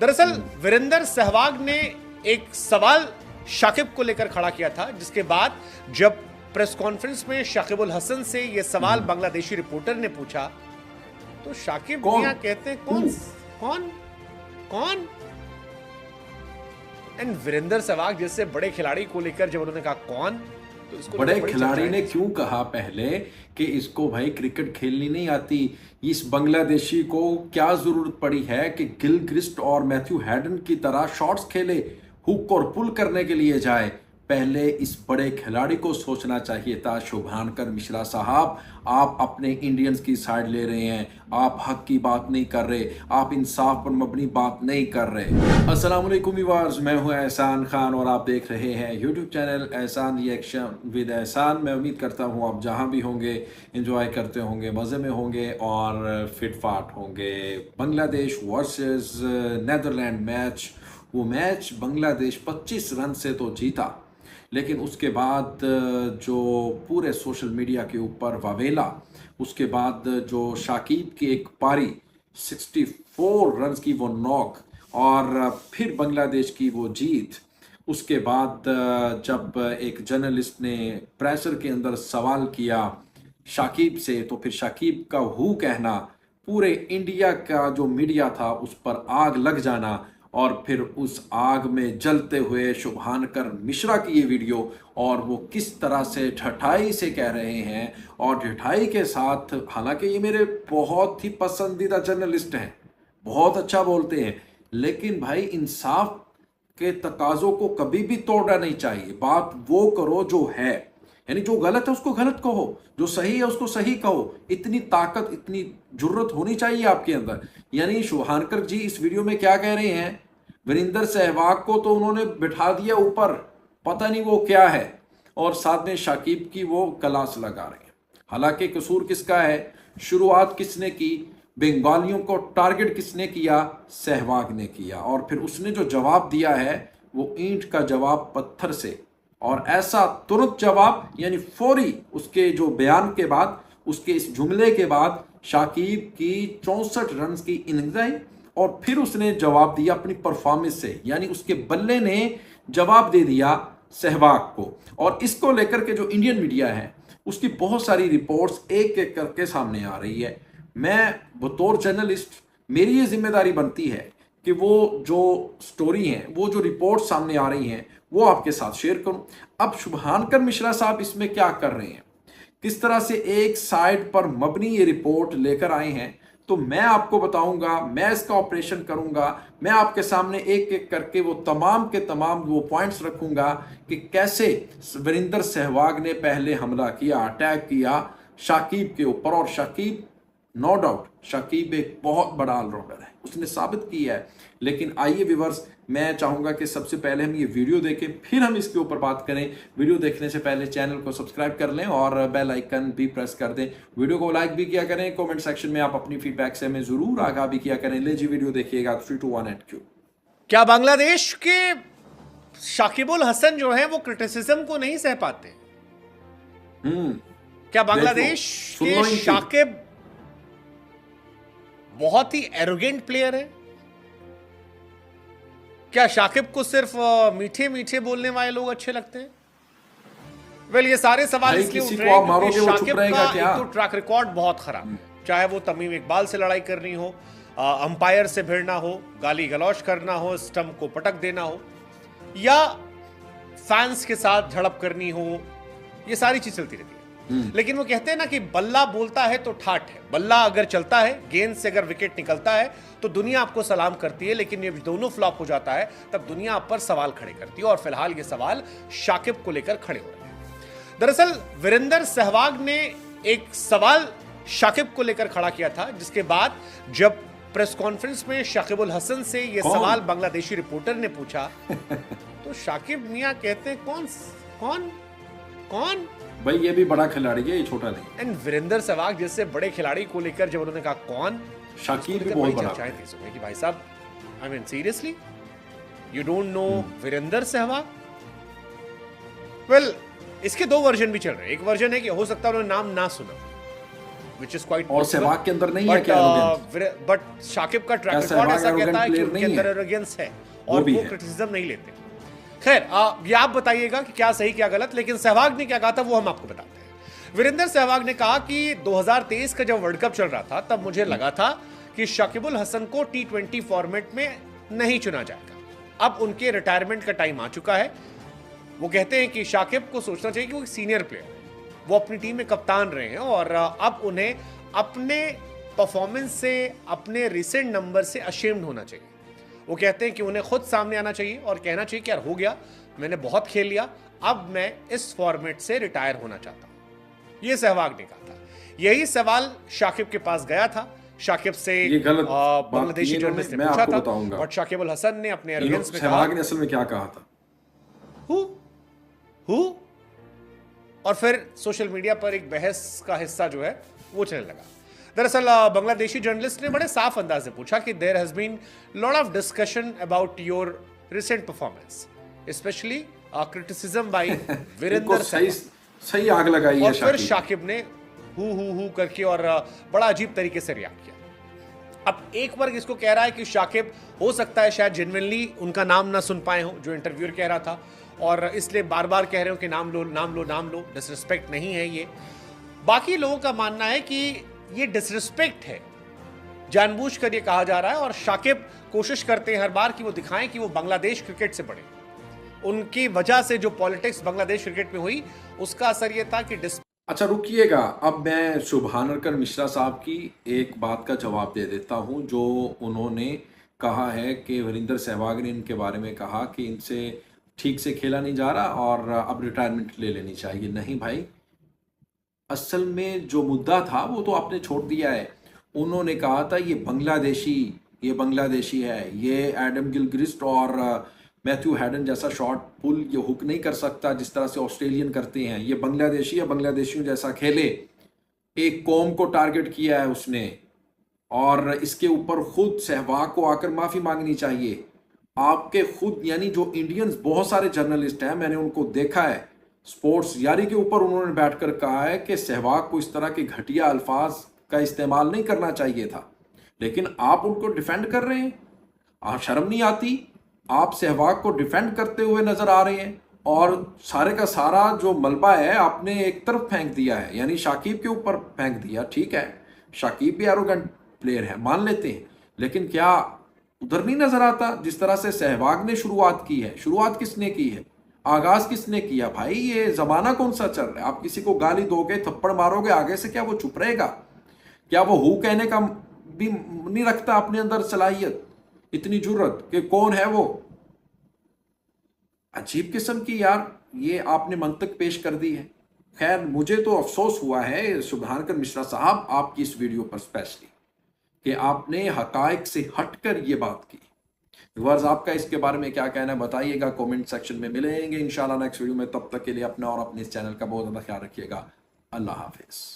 दरअसल वीरेंद्र सहवाग ने एक सवाल शाकिब को लेकर खड़ा किया था, जिसके बाद जब प्रेस कॉन्फ्रेंस में शाकिबुल हसन से यह सवाल बांग्लादेशी रिपोर्टर ने पूछा तो शाकिब मियां कहते हैं कौन कौन कौन एंड वीरेंद्र सहवाग जैसे बड़े खिलाड़ी को लेकर जब उन्होंने कहा कौन, तो इसको बड़े खिलाड़ी ने क्यों कहा पहले कि इसको भाई क्रिकेट खेलनी नहीं आती। इस बांग्लादेशी को क्या जरूरत पड़ी है कि गिलक्रिस्ट और मैथ्यू हैडन की तरह शॉट्स खेले, हुक और पुल करने के लिए जाए। पहले इस बड़े खिलाड़ी को सोचना चाहिए था। शुभांकर मिश्रा साहब, आप अपने इंडियंस की साइड ले रहे हैं, आप हक की बात नहीं कर रहे, आप इंसाफ पर मबनी बात नहीं कर रहे। अस्सलाम वालेकुम व्यूअर्स, मैं हूं एहसान खान और आप देख रहे हैं यूट्यूब चैनल एहसान रिएक्शन विद एहसान। मैं उम्मीद करता हूं आप जहां भी होंगे एंजॉय करते होंगे, मज़े में होंगे और फिट फाट होंगे। बांग्लादेश वर्सेस नेदरलैंड मैच, वो मैच बांग्लादेश 25 रन से तो जीता, लेकिन उसके बाद जो पूरे सोशल मीडिया के ऊपर वावेला, उसके बाद जो शाकिब की एक पारी 64 रन की वो नॉक और फिर बांग्लादेश की वो जीत, उसके बाद जब एक जर्नलिस्ट ने प्रेशर के अंदर सवाल किया शाकिब से, तो फिर शाकिब का हु कहना, पूरे इंडिया का जो मीडिया था उस पर आग लग जाना और फिर उस आग में जलते हुए शुभांकर मिश्रा की ये वीडियो और वो किस तरह से ढठाई से कह रहे हैं और ढठाई के साथ, हालांकि ये मेरे बहुत ही पसंदीदा जर्नलिस्ट हैं, बहुत अच्छा बोलते हैं, लेकिन भाई इंसाफ के तकाजों को कभी भी तोड़ना नहीं चाहिए। बात वो करो जो है, यानी जो गलत है उसको गलत कहो, जो सही है उसको सही कहो। इतनी ताकत, इतनी जुर्रत होनी चाहिए आपके अंदर। यानी शुभांकर जी इस वीडियो में क्या कह रहे हैं, वीरेंद्र सहवाग को तो उन्होंने बिठा दिया ऊपर, पता नहीं वो क्या है, और साथ में शाकिब की वो क्लास लगा रहे हैं। हालांकि कसूर किसका है, शुरुआत किसने की, बंगालियों को टारगेट किसने किया, सहवाग ने किया, और फिर उसने जो जवाब दिया है वो ईंट का जवाब पत्थर से, और ऐसा तुरंत जवाब, यानी फौरी उसके जो बयान के बाद, उसके इस जुमले के बाद शाकिब की 64 रन की इनिंग्स आई और फिर उसने जवाब दिया अपनी परफॉर्मेंस से, यानी उसके बल्ले ने जवाब दे दिया सहवाग को। और इसको लेकर के जो इंडियन मीडिया है उसकी बहुत सारी रिपोर्ट्स एक एक करके सामने आ रही है। मैं बतौर जर्नलिस्ट, मेरी ये जिम्मेदारी बनती है कि वो जो स्टोरी है, वो जो रिपोर्ट सामने आ रही हैं, वो आपके साथ शेयर करूं। अब शुभांकर मिश्रा साहब इसमें क्या कर रहे हैं, किस तरह से एक साइड पर मबनी ये रिपोर्ट लेकर आए हैं, तो मैं आपको बताऊंगा, मैं इसका ऑपरेशन करूंगा, मैं आपके सामने एक एक करके वो तमाम के तमाम वो पॉइंट्स रखूंगा कि कैसे वीरेंद्र सहवाग ने पहले हमला किया, अटैक किया शाकिब के ऊपर। और शाकिब, नो डाउट शाकिब एक बहुत बड़ा ऑलराउंडर है, उसने साबित किया है। लेकिन आइए व्यूअर्स, मैं चाहूंगा कि सबसे पहले हम ये वीडियो देखें, फिर हम इसके ऊपर बात करें। वीडियो देखने से पहले चैनल को सब्सक्राइब कर लें और बेल आइकन भी प्रेस कर दें। वीडियो को लाइक भी किया करें, कमेंट सेक्शन में आप अपनी फीडबैक से हमें जरूर आगाह भी किया करें। ले जी वीडियो देखिएगा। 3, 2, 1 एंड क्यू। क्या बांग्लादेश के शाकिबुल हसन जो है वो क्रिटिसिज्म को नहीं सह पाते? क्या बांग्लादेश के शाकिब बहुत ही एरोगेंट प्लेयर है? क्या शाकिब को सिर्फ मीठे मीठे बोलने वाले लोग अच्छे लगते हैं? वेल, ये सारे सवाल इसलिए उठ रहे हैं क्योंकि शाकिब का एक तो ट्रैक रिकॉर्ड बहुत खराब है। चाहे वो तमीम इकबाल से लड़ाई करनी हो, अंपायर से भिड़ना हो, गाली गलौज करना हो, स्टंप को पटक देना हो, या फैंस के साथ झड़प करनी हो, ये सारी चीज चलती रहती है। लेकिन वो कहते हैं ना कि बल्ला बोलता है तो ठाठ है। बल्ला अगर चलता है, गेंद से अगर विकेट निकलता है तो दुनिया आपको सलाम करती है, लेकिन ये दोनों फ्लॉप हो जाता है तब दुनिया आप पर सवाल खड़े करती है। और फिलहाल ये सवाल शाकिब को लेकर खड़े हो रहे हैं। दरअसल वीरेंद्र सहवाग ने एक सवाल शाकिब को लेकर खड़ा किया था, जिसके बाद जब प्रेस कॉन्फ्रेंस में शाकिबुल हसन से यह सवाल बांग्लादेशी रिपोर्टर ने पूछा तो शाकिब मियां कहते हैं कौन कौन कौन भाई, ये भी बड़ा खिलाड़ी है, ये छोटा नहीं। एंड वीरेंद्र सहवाग जैसे बड़े खिलाड़ी को लेकर जब उन्होंने कहा कौन, शाकिब भी बहुत बड़ा चर्चाएं थी सुबह कि भाई साहब, I mean seriously you don't know Virender Sehwag? Well, इसके दो वर्जन भी चल रहे हैं। एक वर्जन है कि हो सकता है उन्होंने नाम ना सुना, which is quite और सहवाग के अंदर नहीं है क्या arrogance? बट शाकिब का ट्रैक रिकॉर्ड ऐसा कहता है कि उनके अंदर एरोगेंस है और वो क्रिटिसिज्म नहीं लेते। खैर ये आप बताइएगा कि क्या सही क्या गलत, लेकिन सहवाग ने क्या कहा था वो हम आपको बताते हैं। वीरेंद्र सहवाग ने कहा कि 2023 का जब वर्ल्ड कप चल रहा था तब मुझे लगा था कि शाकिबुल हसन को T20 फॉर्मेट में नहीं चुना जाएगा। अब उनके रिटायरमेंट का टाइम आ चुका है। वो कहते हैं कि शाकिब को सोचना चाहिए कि वो एक सीनियर प्लेयर है, वो अपनी टीम में कप्तान रहे हैं और अब उन्हें अपने परफॉर्मेंस से, अपने रिसेंट नंबर से अशेम्ड होना चाहिए। वो कहते हैं कि उन्हें खुद सामने आना चाहिए और कहना चाहिए कि यार हो गया, मैंने बहुत खेल लिया, अब मैं इस फॉर्मेट से रिटायर होना चाहता हूं। ये सहवाग ने कहा था। यही सवाल शाकिब के पास गया था। शाकिब से बांग्लादेशी जर्नलिस्ट ने पूछा था और शाकिबुल हसन ने अपने एरोगेंस में सहवाग ने असल में क्या कहा था, हु और फिर सोशल मीडिया पर एक बहस का हिस्सा जो है वो चलने लगा। दरअसल बांग्लादेशी जर्नलिस्ट ने बड़े साफ अंदाज से पूछा कि there has been lot of discussion about your recent performance, specially criticism by Virender सही आग लगाई है। और फिर शाकिब ने हु करके और बड़ा अजीब तरीके से रिएक्ट किया। अब एक वर्ग इसको कह रहा है कि शाकिब हो सकता है शायद जेन्युइनली उनका नाम ना सुन पाए हो जो इंटरव्यूअर कह रहा था और इसलिए बार बार कह रहे हो कि नाम लो नाम लो नाम लो, डिसरिस्पेक्ट नहीं है ये। बाकी लोगों का मानना है कि ये डिसरिस्पेक्ट है, जानबूझकर ये कहा जा रहा है और शाकिब कोशिश करते हैं हर बार कि वो दिखाएं कि वो बांग्लादेश क्रिकेट से बड़े। उनकी वजह से जो पॉलिटिक्स बांग्लादेश क्रिकेट में हुई उसका असर ये था कि अच्छा रुकिएगा, अब मैं शुभानरकर मिश्रा साहब की एक बात का जवाब दे देता हूं जो उन्होंने कहा है कि वीरेंद्र सहवाग ने इनके बारे में कहा कि इनसे ठीक से खेला नहीं जा रहा और अब रिटायरमेंट ले लेनी चाहिए। नहीं भाई, असल में जो मुद्दा था वो तो आपने छोड़ दिया है। उन्होंने कहा था ये बांग्लादेशी है, ये एडम गिलक्रिस्ट और मैथ्यू हैडन जैसा शॉट पुल ये हुक नहीं कर सकता जिस तरह से ऑस्ट्रेलियन करते हैं, ये बांग्लादेशी या बांग्लादेशियों जैसा खेले। एक कौम को टारगेट किया है उसने और इसके ऊपर खुद सहवाग को आकर माफ़ी मांगनी चाहिए। आपके खुद यानी जो इंडियंस बहुत सारे जर्नलिस्ट हैं, मैंने उनको देखा है, स्पोर्ट्स यारी के ऊपर उन्होंने बैठकर कहा है कि सहवाग को इस तरह के घटिया अल्फाज का इस्तेमाल नहीं करना चाहिए था, लेकिन आप उनको डिफेंड कर रहे हैं। आप शर्म नहीं आती? आप सहवाग को डिफेंड करते हुए नजर आ रहे हैं और सारे का सारा जो मलबा है आपने एक तरफ फेंक दिया है, यानी शाकिब के ऊपर फेंक दिया। ठीक है, शाकिब भी एरोगेंट प्लेयर है, मान लेते हैं, लेकिन क्या उधर नहीं नजर आता जिस तरह से सहवाग ने शुरुआत की है? शुरुआत किसने की है? आगाज किसने किया? भाई ये जमाना कौन सा चल रहा है? आप किसी को गाली दोगे, थप्पड़ मारोगे, आगे से क्या वो चुप रहेगा? क्या वो हु कहने का भी नहीं रखता अपने अंदर सलाहियत, इतनी जुर्रत कि कौन है वो? अजीब किस्म की यार ये आपने मंतक पेश कर दी है। खैर, मुझे तो अफसोस हुआ है शुभानरकर मिश्रा साहब आपकी इस वीडियो पर स्पेशली कि आपने हकायक से हटकर ये बात की। व्यूअर्स, आपका इसके बारे में क्या कहना है बताइएगा, कमेंट सेक्शन में मिलेंगे इंशाल्लाह नेक्स्ट वीडियो में। तब तक के लिए अपना और अपने इस चैनल का बहुत ज़्यादा ख्याल रखिएगा। अल्लाह हाफिज़।